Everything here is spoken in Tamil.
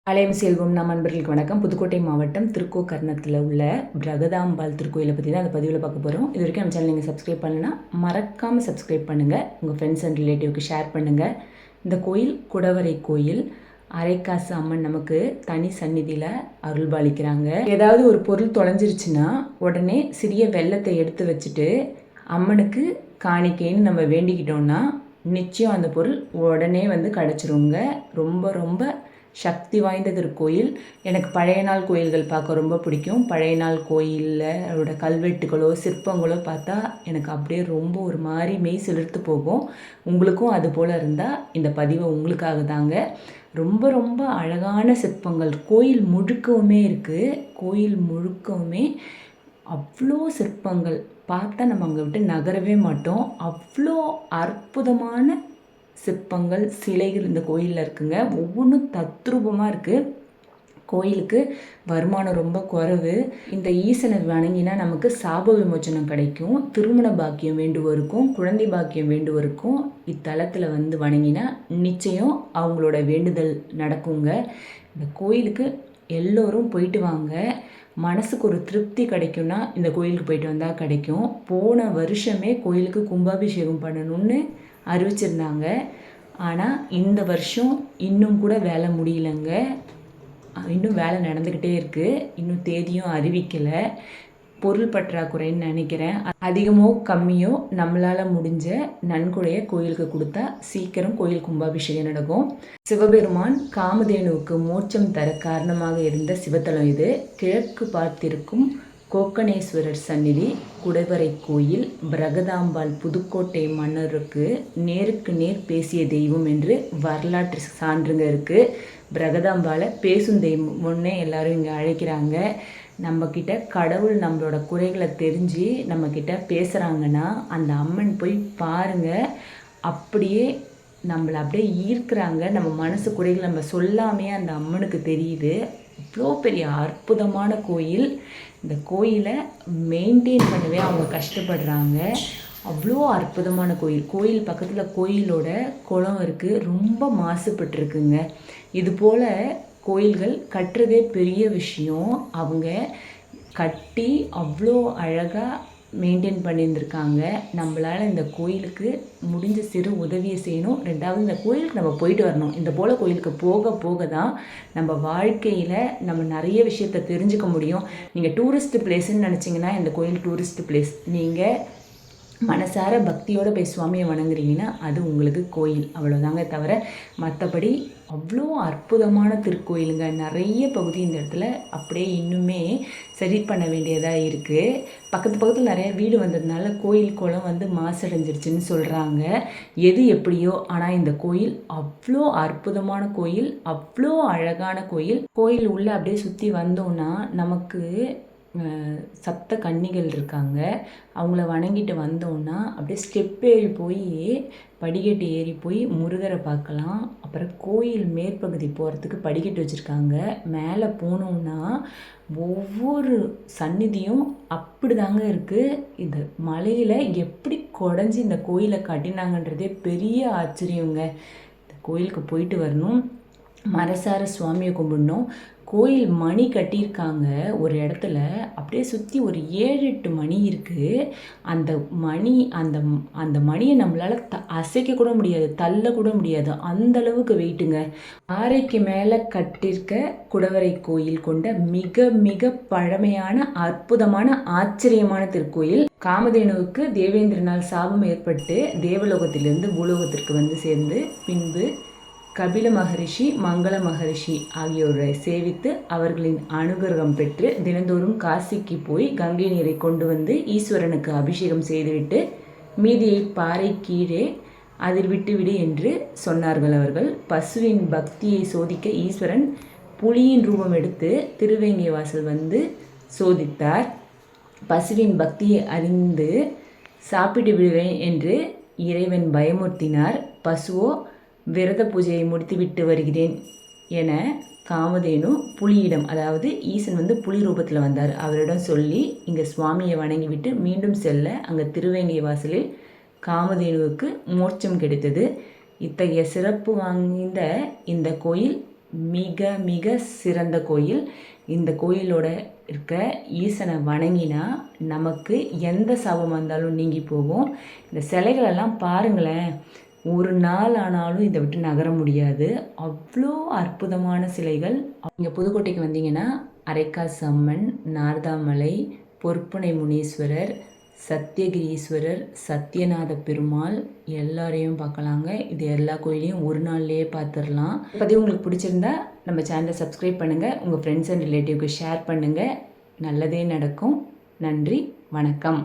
ஆலயம் செல்வம் நம் அன்பர்களுக்கு வணக்கம். புதுக்கோட்டை மாவட்டம் திருக்கோக்கர்ணத்தில் உள்ள பிரகதாம்பாள் திருக்கோயிலை பற்றி தான் அந்த பதிவில் பார்க்க போகிறோம். இது வரைக்கும் நம்ம சேனல் நீங்கள் சப்ஸ்கிரைப் பண்ணலைன்னா மறக்காமல் சப்ஸ்கிரைப் பண்ணுங்கள். உங்கள் ஃப்ரெண்ட்ஸ் அண்ட் ரிலேட்டிவ்க்கு ஷேர் பண்ணுங்கள். இந்த கோயில் குடவரை கோயில். அரைக்காசு அம்மன் நமக்கு தனி சந்நிதியில் அருள்பாலிக்கிறாங்க. ஏதாவது ஒரு பொருள் தொலைஞ்சிருச்சுன்னா உடனே சிறிய வெள்ளத்தை எடுத்து வச்சுட்டு அம்மனுக்கு காணிக்கைன்னு நம்ம வேண்டிக்கிட்டோம்னா நிச்சயம் அந்த பொருள் உடனே கிடச்சிருங்க. ரொம்ப ரொம்ப சக்தி வாய்ந்த திருக்கோயில். எனக்கு பழைய நாள் கோயில்கள் பார்க்க ரொம்ப பிடிக்கும். பழைய நாள் கோயிலில் அதோட கல்வெட்டுகளோ சிற்பங்களோ பார்த்தா எனக்கு அப்படியே ரொம்ப ஒரு மாதிரி மெய் சிலிர்த்து போகும். உங்களுக்கும் அது போல் இருந்தால் இந்த பதிவை உங்களுக்காக தாங்க. ரொம்ப ரொம்ப அழகான சிற்பங்கள் கோயில் முழுக்கவுமே இருக்குது. கோயில் முழுக்கவுமே அவ்வளோ சிற்பங்கள் பார்த்தா நம்ம அங்கே விட்டு நகரவே மாட்டோம். அவ்வளோ அற்புதமான சிற்பங்கள் சிலைகள் இந்த கோயிலில் இருக்குங்க. ஒவ்வொன்றும் தத்ரூபமாக இருக்குது. கோயிலுக்கு வருமானம் ரொம்ப குறைவு. இந்த ஈசனை வணங்கினா நமக்கு சாப விமோச்சனம் கிடைக்கும். திருமண பாக்கியம் வேண்டுவோருக்கும் குழந்தை பாக்கியம் வேண்டுவோருக்கும் இத்தலத்தில் வணங்கினா நிச்சயம் அவங்களோட வேண்டுதல் நடக்குங்க. இந்த கோயிலுக்கு எல்லோரும் போயிட்டு வாங்க. மனசுக்கு ஒரு திருப்தி கிடைக்கும்னா இந்த கோயிலுக்கு போயிட்டு வந்தால் கிடைக்கும். போன வருஷமே கோயிலுக்கு கும்பாபிஷேகம் பண்ணணும்னு அறிவிச்சிருந்தாங்க. ஆனால் இந்த வருஷம் இன்னும் கூட வேலை முடியலைங்க. இன்னும் வேலை நடந்துக்கிட்டே இருக்குது. இன்னும் தேதியும் அறிவிக்கலை. பொருள் பற்றாக்குறைன்னு நினைக்கிறேன். அதிகமோ கம்மியோ நம்மளால் முடிஞ்ச நன்கொடையை கோயிலுக்கு கொடுத்தா சீக்கிரம் கோயில் கும்பாபிஷேகம் நடக்கும். சிவபெருமான் காமதேனுவுக்கு மோட்சம் தர காரணமாக இருந்த சிவத்தலம் இது. கிழக்கு பார்த்திருக்கும் கோக்கணேஸ்வரர் சந்நிதி குடவரை கோயில். பிரகதாம்பாள் புதுக்கோட்டை மன்னருக்கு நேருக்கு நேர் பேசிய தெய்வம் என்று வரலாற்று சான்றுங்க இருக்குது. பிரகதாம்பாளை பேசும் தெய்வம்னே எல்லாரும் இங்கே அழைக்கிறாங்க. நம்மக்கிட்ட கடவுள் நம்மளோட குறைகளை தெரிஞ்சு நம்மக்கிட்ட பேசுகிறாங்கன்னா அந்த அம்மன் போய் பாருங்கள். அப்படியே நம்மளை அப்படியே ஈர்க்கிறாங்க. நம்ம மனசு குறைகளை நம்ம சொல்லாமே அந்த அம்மனுக்கு தெரியுது. இவ்வளோ பெரிய அற்புதமான கோயில். இந்த கோயிலை மெயின்டைன் பண்ணவே அவங்க கஷ்டப்படுறாங்க. அவ்வளோ அற்புதமான கோயில். கோயில் பக்கத்தில் கோயிலோட குளம் இருக்குது. ரொம்ப மாசுபட்டுருக்குங்க. இது போல் கோயில்கள் கட்டுறதே பெரிய விஷயம். அவங்க கட்டி அவ்வளோ அழகாக மெயின்டைன் பண்ணியிருந்துருக்காங்க. நம்மளால் இந்த கோயிலுக்கு முடிஞ்ச சிறு உதவியை செய்யணும். ரெண்டாவது இந்த கோயிலுக்கு நம்ம போயிட்டு வரணும். இந்த போல் கோயிலுக்கு போக போக தான் நம்ம வாழ்க்கையில் நம்ம நிறைய விஷயத்தை தெரிஞ்சுக்க முடியும். நீங்கள் டூரிஸ்ட் பிளேஸ்ன்னு நினச்சிங்கன்னா இந்த கோயில் டூரிஸ்ட் பிளேஸ். நீங்கள் மனசார பக்தியோடு போய் சுவாமியை வணங்குறீங்கன்னா அது உங்களுக்கு கோயில், அவ்வளோதாங்க. தவிர மற்றபடி அவ்வளோ அற்புதமான திருக்கோயிலுங்க. நிறைய பகுதி இந்த இடத்துல அப்படியே இன்னுமே சரி பண்ண வேண்டியதாக இருக்குது. பக்கத்தில் நிறைய வீடு வந்ததுனால கோயில் குளம் மாசடைஞ்சிருச்சுன்னு சொல்கிறாங்க. எது எப்படியோ ஆனால் இந்த கோயில் அவ்வளோ அற்புதமான கோயில், அவ்வளோ அழகான கோயில். கோயில் உள்ளே அப்படியே சுற்றி வந்தோன்னா நமக்கு சப்த கன்னிகள் இருக்காங்க. அவங்கள வணங்கிட்டு வந்தோன்னா அப்படியே ஸ்டெப் ஏறி போய் படிக்கட்டு ஏறி போய் முருகரை பார்க்கலாம். அப்புறம் கோயில் மேற்பகுதி போகிறதுக்கு படிக்கட்டு வச்சுருக்காங்க. மேலே போனோன்னா ஒவ்வொரு சந்நிதியும் அப்படி தாங்க இருக்குது. இந்த மலையில் எப்படி குடஞ்சி இந்த கோயிலை கட்டினாங்கன்றதே பெரிய ஆச்சரியங்க. இந்த கோயிலுக்கு போயிட்டு வரணும். மனசார சுவாமியை கும்பிடணும். கோயில் மணி கட்டியிருக்காங்க ஒரு இடத்துல. அப்படியே சுற்றி ஒரு 7-8 மணி இருக்குது. அந்த மணி அந்த மணியை நம்மளால் அசைக்க கூட முடியாது, தள்ள கூட முடியாது. அந்தளவுக்கு வெயிட்டுங்க. ஆரைக்கு மேலே கட்டியிருக்க குடவரை கோயில் கொண்ட மிக மிக பழமையான அற்புதமான ஆச்சரியமான திருக்கோயில். காமதேனுவுக்கு தேவேந்திரனால் சாபம் ஏற்பட்டு தேவலோகத்திலிருந்து பூலோகத்திற்கு சேர்ந்து பின்பு கபில மகரிஷி மங்கள மகரிஷி ஆகியோரை சேவித்து அவர்களின் அனுகிரகம் பெற்று தினந்தோறும் காசிக்கு போய் கங்கை நீரை கொண்டு ஈஸ்வரனுக்கு அபிஷேகம் செய்துவிட்டு மீதியை பாறை கீழே அதில் விட்டுவிடு என்று சொன்னார்கள் அவர்கள். பசுவின் பக்தியை சோதிக்க ஈஸ்வரன் புலியின் ரூபம் எடுத்து திருவேங்கை வாசல் சோதித்தார். பசுவின் பக்தியை அறிந்து சாப்பிட்டு விடுவேன் என்று இறைவன் பயமுறுத்தினார். பசுவோ விரத பூஜையை முடித்துவிட்டு வருகிறேன் என காமதேனு புலியிடம், அதாவது ஈசன் புலி ரூபத்தில் வந்தார், அவரிடம் சொல்லி இங்கே சுவாமியை வணங்கிவிட்டு மீண்டும் செல்ல அங்கே திருவேங்கை வாசலில் காமதேனுவுக்கு மோட்சம் கிடைத்தது. இத்தகைய சிறப்பு வாய்ந்த இந்த கோயில் மிக மிக சிறந்த கோயில். இந்த கோயிலோட இருக்க ஈசனை வணங்கினா நமக்கு எந்த சாபம் வந்தாலும் நீங்கி போகும். இந்த சிலைகளெல்லாம் பாருங்களேன், ஒரு நாள் ஆனாலும் இதை விட்டு நகர முடியாது. அவ்வளோ அற்புதமான சிலைகள். இங்கே புதுக்கோட்டைக்கு வந்தீங்கன்னா அரைக்காசு அம்மன், நார்தாமலை, பொற்பனை முனீஸ்வரர், சத்தியகிரீஸ்வரர், சத்யநாத பெருமாள் எல்லாரையும் பார்க்கலாங்க. இது எல்லா கோயிலையும் ஒரு நாள்லேயே பார்த்துடலாம். பதிவு உங்களுக்கு பிடிச்சிருந்தா நம்ம சேனலை சப்ஸ்கிரைப் பண்ணுங்கள், உங்கள் ஃப்ரெண்ட்ஸ் அண்ட் ரிலேட்டிவ்க்கு ஷேர் பண்ணுங்கள். நல்லதே நடக்கும். நன்றி, வணக்கம்.